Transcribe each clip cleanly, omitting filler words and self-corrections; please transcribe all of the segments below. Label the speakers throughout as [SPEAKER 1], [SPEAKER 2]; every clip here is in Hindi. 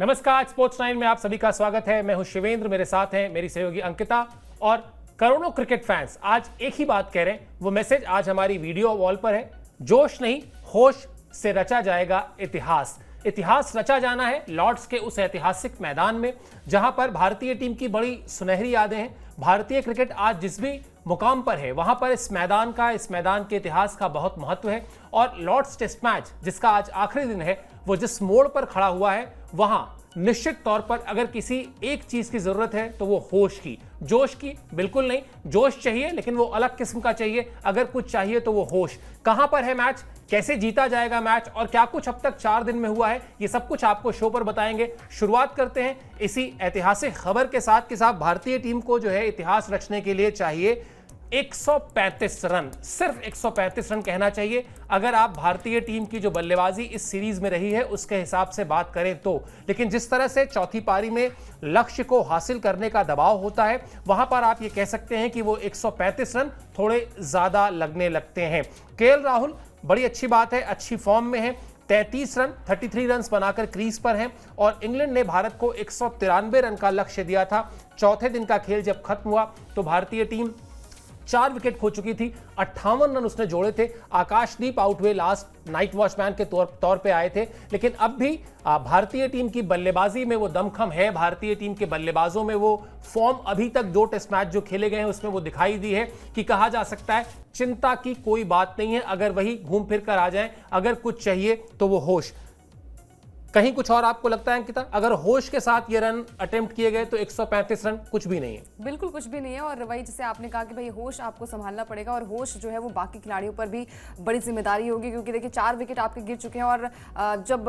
[SPEAKER 1] नमस्कार, स्पोर्ट्स 9 में आप सभी का स्वागत है। मैं हूं शिवेंद्र, मेरे साथ हैं मेरी सहयोगी अंकिता और करोड़ों क्रिकेट फैंस आज एक ही बात कह रहे हैं। वो मैसेज आज हमारी वीडियो वॉल पर है। जोश नहीं, होश से रचा जाएगा इतिहास। इतिहास रचा जाना है लॉर्ड्स के उस ऐतिहासिक मैदान में जहां पर भारतीय टीम की बड़ी सुनहरी यादें हैं। भारतीय क्रिकेट आज जिस भी मुकाम पर है वहां पर इस मैदान के इतिहास का बहुत महत्व है। और लॉर्ड्स टेस्ट मैच जिसका आज आखिरी दिन है, वो जिस मोड़ पर खड़ा हुआ है वहां निश्चित तौर पर अगर किसी एक चीज की जरूरत है तो वो होश की, जोश की बिल्कुल नहीं। जोश चाहिए लेकिन वो अलग किस्म का चाहिए। अगर कुछ चाहिए तो वो होश। कहां पर है मैच, कैसे जीता जाएगा मैच और क्या कुछ अब तक 4 दिन में हुआ है, ये सब कुछ आपको शो पर बताएंगे। शुरुआत करते हैं इसी ऐतिहासिक खबर के साथ कि साहब भारतीय टीम को जो है इतिहास रचने के लिए चाहिए 135 रन, सिर्फ 135 रन कहना चाहिए। अगर आप भारतीय टीम की जो बल्लेबाजी इस सीरीज में रही है उसके हिसाब से बात करें तो, लेकिन जिस तरह से चौथी पारी में लक्ष्य को हासिल करने का दबाव होता है वहां पर आप ये कह सकते हैं कि वो 135 रन थोड़े ज्यादा लगने लगते हैं। केएल राहुल बड़ी अच्छी बात है, अच्छी फॉर्म में है। 33 रन 33 रन बनाकर क्रीज पर हैं और इंग्लैंड ने भारत को 193 रन का लक्ष्य दिया था। चौथे दिन का खेल जब खत्म हुआ तो भारतीय टीम 4 विकेट खो चुकी थी। 58 रन उसने जोड़े थे। आकाशदीप आउट हुए, लास्ट नाइट वॉचमैन के तौर पे आए थे, लेकिन अब भी भारतीय टीम की बल्लेबाजी में वो दमखम है। भारतीय टीम के बल्लेबाजों में वो फॉर्म अभी तक 2 टेस्ट मैच जो खेले गए हैं उसमें वो दिखाई दी है कि कहा जा सकता है चिंता की कोई बात नहीं है अगर वही घूम फिर कर आ जाए। अगर कुछ चाहिए तो वो होश। कहीं कुछ और आपको लगता है अंकिता? अगर होश के साथ ये रन अटेम्प्ट किए गए तो 135 रन कुछ भी नहीं है।
[SPEAKER 2] बिल्कुल कुछ भी नहीं है। और वही जैसे आपने कहा कि भाई होश आपको संभालना पड़ेगा और होश जो है वो बाकी खिलाड़ियों पर भी बड़ी जिम्मेदारी होगी, क्योंकि देखिए 4 विकेट आपके गिर चुके हैं और जब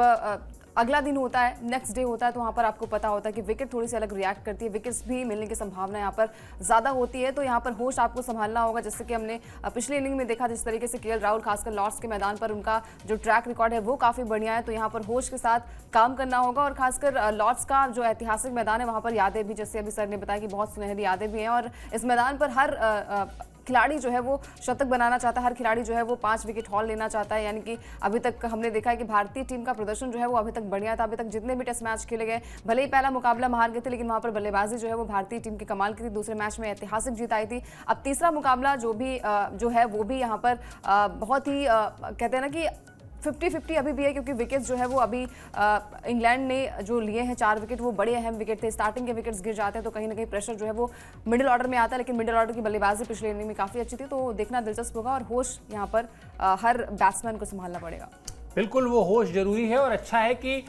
[SPEAKER 2] अगला दिन होता है, नेक्स्ट डे होता है, तो वहाँ पर आपको पता होता है कि विकेट थोड़ी सी अलग रिएक्ट करती है, विकेट्स भी मिलने की संभावना यहाँ पर ज़्यादा होती है। तो यहाँ पर होश आपको संभालना होगा। जैसे कि हमने पिछले इनिंग में देखा जिस तरीके से केएल राहुल खासकर लॉर्ड्स के मैदान पर उनका जो ट्रैक रिकॉर्ड है वो काफ़ी बढ़िया है। तो यहाँ पर होश के साथ काम करना होगा और खासकर लॉर्ड्स का जो ऐतिहासिक मैदान है वहाँ पर यादें भी, जैसे अभी सर ने बताया कि बहुत सुनहरी यादें भी हैं और इस मैदान पर हर खिलाड़ी जो है वो शतक बनाना चाहता है, हर खिलाड़ी जो है वो 5 विकेट हॉल लेना चाहता है। यानी कि अभी तक हमने देखा है कि भारतीय टीम का प्रदर्शन जो है वो अभी तक बढ़िया था। अभी तक जितने भी टेस्ट मैच खेले गए, भले ही पहला मुकाबला हार गए थे, लेकिन वहां पर बल्लेबाजी जो है वो भारतीय टीम की कमाल की थी। दूसरे मैच में ऐतिहासिक जीत आई थी। अब तीसरा मुकाबला जो है वो भी यहाँ पर बहुत ही कहते हैं ना कि 50-50 अभी भी है, क्योंकि विकेट्स जो है वो अभी इंग्लैंड ने जो लिए हैं 4 विकेट वो बड़े अहम विकेट थे। स्टार्टिंग के विकेट्स गिर जाते हैं तो कहीं ना कहीं प्रेशर जो है वो मिडिल ऑर्डर में आता है, लेकिन मिडिल ऑर्डर की बल्लेबाजी पिछले इनिंग में काफ़ी अच्छी थी। तो देखना दिलचस्प होगा और होश यहाँ पर हर बैट्समैन को संभालना पड़ेगा।
[SPEAKER 1] बिल्कुल वो होश जरूरी है और अच्छा है कि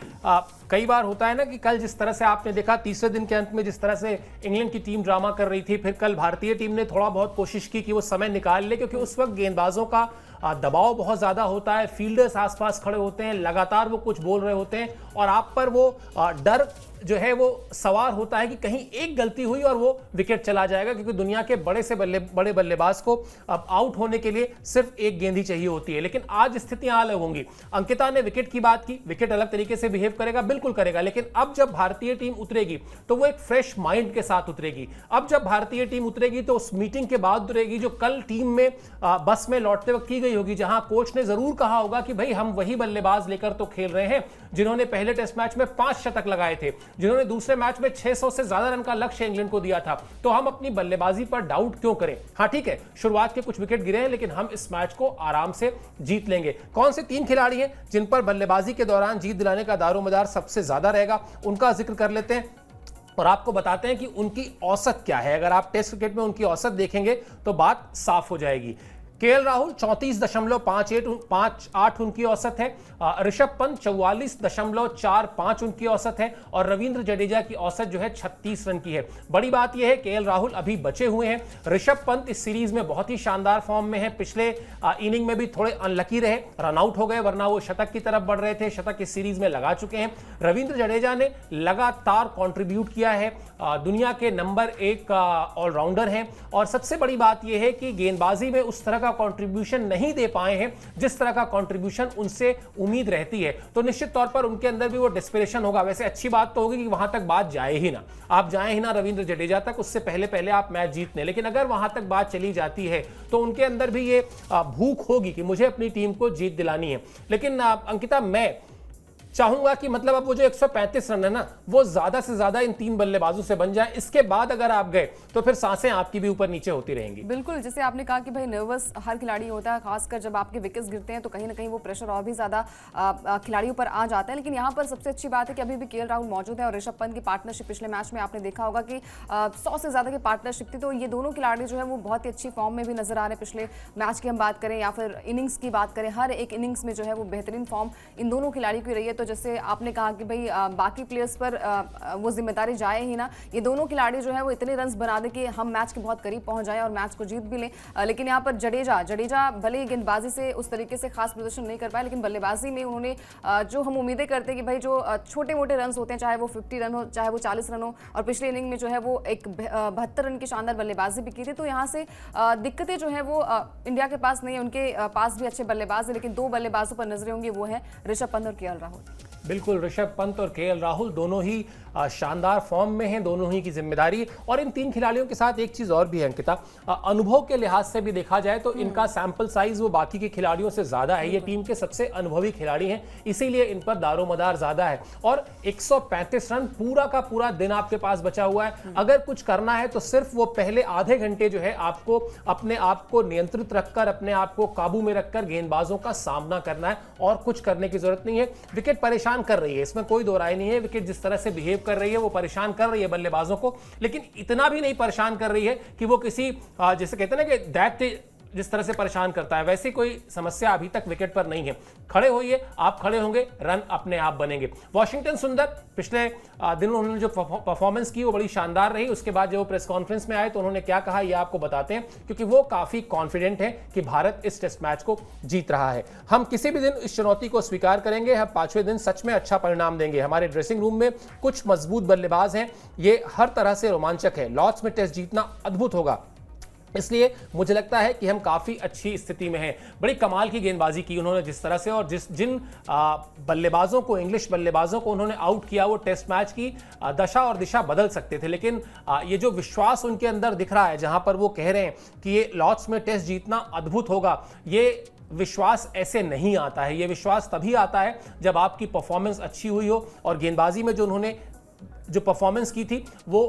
[SPEAKER 1] कई बार होता है ना कि कल जिस तरह से आपने देखा तीसरे दिन के अंत में जिस तरह से इंग्लैंड की टीम ड्रामा कर रही थी, फिर कल भारतीय टीम ने थोड़ा बहुत कोशिश की कि वो समय निकाल ले, क्योंकि उस वक्त गेंदबाजों का दबाव बहुत ज्यादा होता है। फील्डर्स आसपास खड़े होते हैं, लगातार वो कुछ बोल रहे होते हैं और आप पर वो डर जो है वो सवार होता है कि कहीं एक गलती हुई और वो विकेट चला जाएगा, क्योंकि दुनिया के बड़े बल्लेबाज को अब आउट होने के लिए सिर्फ एक गेंद ही चाहिए होती है। लेकिन आज स्थितियां अलग होंगी। अंकिता ने विकेट की बात की, विकेट अलग तरीके से बिहेव करेगा, बिल्कुल करेगा, लेकिन अब जब भारतीय टीम उतरेगी तो वो एक फ्रेश माइंड के साथ उतरेगी। अब जब भारतीय टीम उतरेगी तो उस मीटिंग के बाद उतरेगी जो कल टीम में बस में लौटते वक्त की गई होगी, जहां कोच ने जरूर कहा होगा कि भाई हम वही बल्लेबाज लेकर तो खेल रहे हैं जिन्होंने पहले टेस्ट मैच में 5 शतक लगाए थे, जिन्होंने दूसरे मैच में 600 से ज्यादा रन का लक्ष्य इंग्लैंड को दिया था। तो हम अपनी बल्लेबाजी पर डाउट क्यों करें? हाँ ठीक है, शुरुआत के कुछ विकेट गिरे हैं, लेकिन हम इस मैच को आराम से जीत लेंगे। कौन से 3 खिलाड़ी हैं जिन पर बल्लेबाजी के दौरान जीत दिलाने का दारोमदार सबसे ज्यादा रहेगा, उनका जिक्र कर लेते हैं और आपको बताते हैं कि उनकी औसत क्या है। अगर आप टेस्ट क्रिकेट में उनकी औसत देखेंगे तो बात साफ हो जाएगी। केएल राहुल 34.58 उनकी औसत है। ऋषभ पंत 44.45 उनकी औसत है और रविंद्र जडेजा की औसत जो है 36 रन की है। बड़ी बात यह है केएल राहुल अभी बचे हुए हैं। ऋषभ पंत इस सीरीज में बहुत ही शानदार फॉर्म में है। पिछले इनिंग में भी थोड़े अनलकी रहे, रन आउट हो गए, वरना वो शतक की तरफ बढ़ रहे थे। शतक इस सीरीज में लगा चुके हैं। रविंद्र जडेजा ने लगातार कॉन्ट्रीब्यूट किया है, दुनिया के नंबर 1 ऑलराउंडर हैं और सबसे बड़ी बात यह है कि गेंदबाजी में उस तरह का कंट्रीब्यूशन नहीं दे पाए हैं जिस तरह का कंट्रीब्यूशन उनसे उम्मीद रहती है। तो निश्चित तौर पर उनके अंदर भी वो डेस्परेशन होगा। वैसे अच्छी बात तो होगी कि वहां तक बात जाए ही ना, आप जाए ही ना रविंद्र जडेजा तक, उससे पहले आप मैच जीतने। लेकिन अगर वहां तक बात चली जाती है तो उनके अंदर भी ये भूख होगी कि मुझे अपनी टीम को जीत दिलानी है। लेकिन अंकिता, मैं चाहूंगा कि मतलब अब वो जो 135 रन है ना, वो ज्यादा से ज्यादा इन 3 बल्लेबाजों से बन जाए। इसके बाद अगर आप गए तो फिर सांसें आपकी भी ऊपर नीचे होती रहेंगी।
[SPEAKER 2] बिल्कुल, जैसे आपने कहा कि भाई नर्वस हर खिलाड़ी होता है, खासकर जब आपके विकेट्स गिरते हैं तो कहीं ना कहीं वो प्रेशर और भी ज्यादा खिलाड़ियों पर आ जाता है। लेकिन यहाँ पर सबसे अच्छी बात है कि अभी भी केएल राहुल मौजूद है और ऋषभ पंत की पार्टनरशिप पिछले मैच में आपने देखा होगा कि 100 से ज्यादा की पार्टनरशिप थी। तो ये दोनों खिलाड़ी जो है वो बहुत ही अच्छी फॉर्म में भी नजर आ रहे हैं। पिछले मैच की हम बात करें या फिर इनिंग्स की बात करें, हर एक इनिंग्स में जो है वो बेहतरीन फॉर्म इन दोनों खिलाड़ियों की रही है। तो जैसे आपने कहा कि भाई बाकी प्लेयर्स पर वो जिम्मेदारी जाए ही ना, ये दोनों खिलाड़ी जो है वो इतने रन बना दे कि हम मैच के बहुत करीब पहुंच जाए और मैच को जीत भी लें। लेकिन यहाँ पर जडेजा भले ही गेंदबाजी से उस तरीके से खास प्रदर्शन नहीं कर पाए, लेकिन बल्लेबाजी में उन्होंने जो हम उम्मीदें करते हैं कि भाई जो छोटे मोटे रन होते हैं, चाहे वो 50 रन हो चाहे वो 40 रन हो, और पिछले इनिंग में जो है वो एक 72 रन की शानदार बल्लेबाजी भी की थी। तो यहाँ से दिक्कतें जो है वो इंडिया के पास नहीं है, उनके पास भी अच्छे बल्लेबाज है, लेकिन 2 बल्लेबाजों पर नजरें होंगी, वो है ऋषभ पंत और केएल राहुल।
[SPEAKER 1] बिल्कुल, ऋषभ पंत और केएल राहुल दोनों ही शानदार फॉर्म में हैं, दोनों ही की जिम्मेदारी। और इन 3 खिलाड़ियों के साथ एक चीज और भी है अंकिता, अनुभव के लिहाज से भी देखा जाए तो इनका सैंपल साइज वो बाकी के खिलाड़ियों से ज्यादा है। ये टीम के सबसे अनुभवी खिलाड़ी हैं, इसीलिए इन पर दारोमदार ज्यादा है। और 135 रन, पूरा का पूरा दिन आपके पास बचा हुआ है। अगर कुछ करना है तो सिर्फ वो पहले आधे घंटे जो है आपको अपने आप को नियंत्रित रखकर, अपने आप को काबू में रखकर गेंदबाजों का सामना करना है, और कुछ करने की जरूरत नहीं है। विकेट परेशान कर रही है, इसमें कोई दो राय नहीं है। विकेट जिस तरह से बिहेव कर रही है वो परेशान कर रही है बल्लेबाजों को, लेकिन इतना भी नहीं परेशान कर रही है कि वो किसी जैसे कहते हैं ना कि दैत्य जिस तरह से परेशान करता है, वैसी कोई समस्या अभी तक विकेट पर नहीं है। खड़े होइए, आप खड़े होंगे, रन अपने आप बनेंगे। वॉशिंगटन सुंदर पिछले दिनों उन्होंने जो परफॉर्मेंस की वो बड़ी शानदार रही। उसके बाद जब वो प्रेस कॉन्फ्रेंस में आए तो उन्होंने क्या कहा ये आपको बताते हैं, क्योंकि वो काफी कॉन्फिडेंट है कि भारत इस टेस्ट मैच को जीत रहा है। हम किसी भी दिन इस चुनौती को स्वीकार करेंगे, हम 5वें दिन सच में अच्छा परिणाम देंगे। हमारे ड्रेसिंग रूम में कुछ मजबूत बल्लेबाज हैं, ये हर तरह से रोमांचक है। लॉर्ड्स में टेस्ट जीतना अद्भुत होगा, इसलिए मुझे लगता है कि हम काफ़ी अच्छी स्थिति में हैं। बड़ी कमाल की गेंदबाजी की उन्होंने जिस तरह से, और जिन बल्लेबाजों को, इंग्लिश बल्लेबाजों को उन्होंने आउट किया, वो टेस्ट मैच की दशा और दिशा बदल सकते थे। लेकिन ये जो विश्वास उनके अंदर दिख रहा है, जहां पर वो कह रहे हैं कि ये लॉर्ड्स में टेस्ट जीतना अद्भुत होगा, ये विश्वास ऐसे नहीं आता है। ये विश्वास तभी आता है जब आपकी परफॉर्मेंस अच्छी हुई हो, और गेंदबाजी में जो उन्होंने जो परफॉर्मेंस की थी वो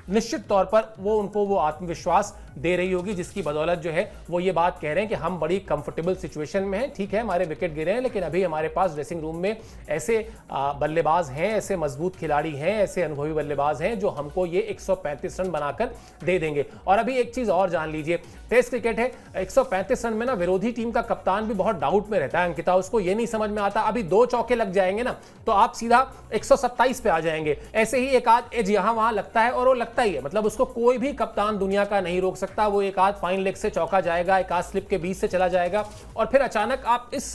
[SPEAKER 1] निश्चित तौर पर वो उनको वो आत्मविश्वास दे रही होगी, जिसकी बदौलत जो है वो ये बात कह रहे हैं कि हम बड़ी कंफर्टेबल सिचुएशन में हैं। ठीक है, हमारे विकेट गिरे हैं, लेकिन अभी हमारे पास ड्रेसिंग रूम में ऐसे बल्लेबाज हैं, ऐसे मजबूत खिलाड़ी हैं, ऐसे अनुभवी बल्लेबाज हैं जो हमको ये 135 रन बनाकर दे देंगे। और अभी एक चीज और जान लीजिए, टेस्ट क्रिकेट है, 135 रन में ना विरोधी टीम का कप्तान भी बहुत डाउट में रहता है अंकिता। उसको ये नहीं समझ में आता, अभी 2 चौके लग जाएंगे ना तो आप सीधा 127 पे आ जाएंगे। ऐसे ही एक आध एज यहां वहां लगता है, और वो लगता ही है, मतलब उसको कोई भी कप्तान दुनिया का नहीं रोक सकता। वो एक आध फाइन लेग से चौका जाएगा, एक आध स्लिप के बीच से चला जाएगा, और फिर अचानक आप इस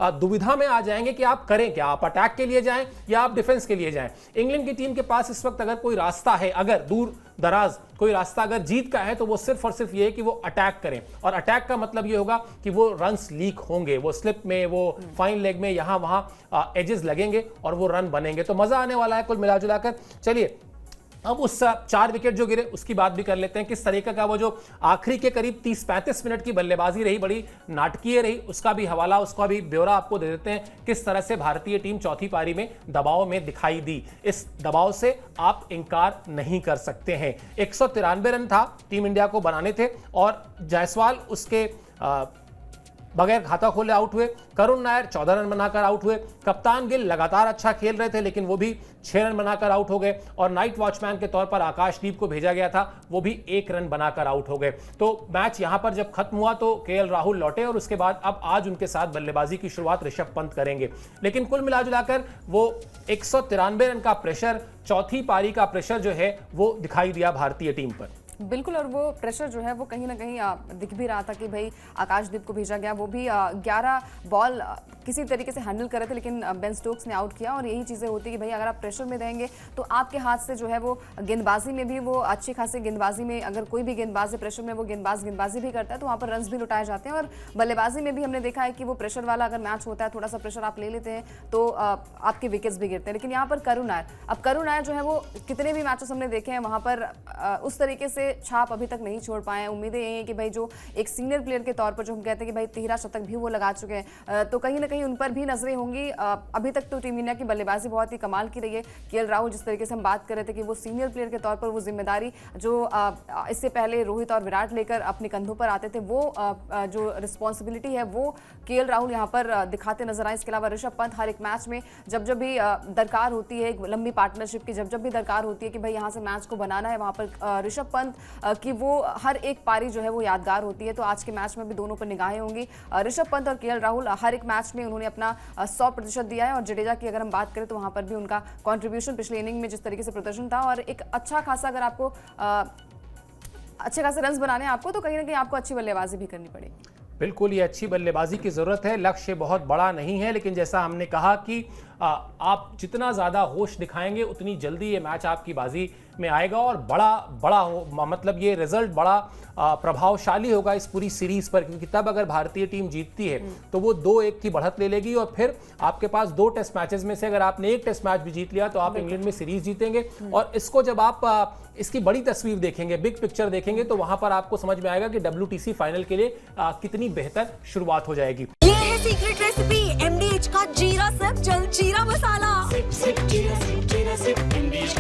[SPEAKER 1] दुविधा में आ जाएंगे कि आप करें क्या, आप अटैक के लिए जाएं या आप डिफेंस के लिए जाएं। इंग्लैंड की टीम के पास इस वक्त अगर कोई रास्ता है, अगर दूर दराज कोई रास्ता अगर जीत का है, तो वो सिर्फ और सिर्फ ये है कि वो अटैक करें। और अटैक का मतलब ये होगा कि वो रन्स लीक होंगे, वो स्लिप में, वो फाइन लेग में, यहां वहां एजेस लगेंगे और वो रन बनेंगे। तो मजा आने वाला है कुल मिलाजुलाकर। चलिए अब उस 4 विकेट जो गिरे उसकी बात भी कर लेते हैं। किस तरीके का वो जो आखिरी के करीब 30-35 मिनट की बल्लेबाजी रही, बड़ी नाटकीय रही, उसका भी हवाला, उसका भी ब्यौरा आपको दे देते हैं। किस तरह से भारतीय टीम चौथी पारी में दबाव में दिखाई दी, इस दबाव से आप इंकार नहीं कर सकते हैं। 193 रन था टीम इंडिया को बनाने थे, और जायसवाल उसके बगैर खाता खोले आउट हुए। करुण नायर 14 रन बनाकर आउट हुए। कप्तान गिल लगातार अच्छा खेल रहे थे, लेकिन वो भी 6 रन बनाकर आउट हो गए। और नाइट वॉचमैन के तौर पर आकाशदीप को भेजा गया था, वो भी 1 रन बनाकर आउट हो गए। तो मैच यहां पर जब खत्म हुआ तो केएल राहुल लौटे, और उसके बाद अब आज उनके साथ बल्लेबाजी की शुरुआत ऋषभ पंत करेंगे। लेकिन कुल मिलाजुलाकर वो 193 रन का प्रेशर, चौथी पारी का प्रेशर जो है वो दिखाई दिया भारतीय टीम पर।
[SPEAKER 2] बिल्कुल, और वो प्रेशर जो है वो कहीं ना कहीं दिख भी रहा था कि भाई आकाशदीप को भेजा गया, वो भी 11 बॉल किसी तरीके से हैंडल करे थे, लेकिन बेन स्टोक्स ने आउट किया। और यही चीज़ें होती कि भाई अगर आप प्रेशर में रहेंगे तो आपके हाथ से जो है वो गेंदबाजी में भी, वो अच्छी खासी गेंदबाजी में, अगर कोई भी गेंदबाज प्रेशर में वो गेंदबाजी भी करता है तो वहाँ पर रन्स भी लुटाए जाते हैं। और बल्लेबाजी में भी हमने देखा है कि वो प्रेशर वाला अगर मैच होता है, थोड़ा सा प्रेशर आप ले लेते हैं तो आपके विकेट्स भी गिरते हैं। लेकिन यहाँ पर करुण नायर, अब करुण नायर जो है वो कितने भी मैचेस हमने देखे हैं वहाँ पर उस तरीके से छाप अभी तक नहीं छोड़ पाए हैं। उम्मीदें यही हैं कि भाई जो एक सीनियर प्लेयर के तौर पर जो हम कहते हैं कि भाई 13 शतक भी वो लगा चुके हैं, तो कहीं ना कहीं उन पर भी नजरें होंगी। अभी तक तो टीम इंडिया की बल्लेबाजी बहुत ही कमाल की रही है। केएल राहुल, जिस तरीके से हम बात कर रहे थे कि वो सीनियर प्लेयर के तौर पर वो जिम्मेदारी जो इससे पहले रोहित और विराट लेकर अपने कंधों पर आते थे, वो जो रिस्पॉन्सिबिलिटी है वो केएल राहुल यहाँ पर दिखाते नजर आए। इसके अलावा ऋषभ पंत हर एक मैच में जब जब भी दरकार होती है एक लंबी पार्टनरशिप की, जब जब भी दरकार होती है कि भाई यहाँ से मैच को बनाना है, वहाँ पर ऋषभ पंत की वो हर एक पारी जो है वो यादगार होती है। तो आज के मैच में भी दोनों पर निगाहें होंगी। ऋषभ पंत और केएल राहुल हर एक मैच में उन्होंने अपना 100% दिया है। और जडेजा की अगर हम बात करें तो वहाँ पर भी उनका कॉन्ट्रीब्यूशन पिछले इनिंग में जिस तरीके से प्रदर्शन था, और एक अच्छा खासा अगर आपको अच्छे खासे रन्स बनाने हैं आपको, तो कहीं ना कहीं आपको अच्छी बल्लेबाजी भी करनी पड़ेगी।
[SPEAKER 1] बिल्कुल, ये अच्छी बल्लेबाजी की ज़रूरत है। लक्ष्य बहुत बड़ा नहीं है, लेकिन जैसा हमने कहा कि आप जितना ज़्यादा होश दिखाएंगे उतनी जल्दी ये मैच आपकी बाजी में आएगा और बड़ा हो, मतलब ये रिजल्ट बड़ा प्रभावशाली होगा इस पूरी सीरीज़ पर, क्योंकि तब अगर भारतीय टीम जीतती है तो वो 2-1 की बढ़त ले लेगी और फिर आपके पास 2 टेस्ट मैचेस में से अगर आपने 1 टेस्ट मैच भी जीत लिया तो आप इंग्लैंड में सीरीज जीतेंगे। और इसको जब आप इसकी बड़ी तस्वीर देखेंगे, बिग पिक्चर देखेंगे, तो वहां पर आपको समझ में आएगा कि WTC फाइनल के लिए कितनी बेहतर शुरुआत हो जाएगी।
[SPEAKER 3] ये है सीक्रेट रेसिपी MDH का जीरा सिर्फ जल जीरा मसाला।
[SPEAKER 4] Sip, sip, जीरा, sip, MDH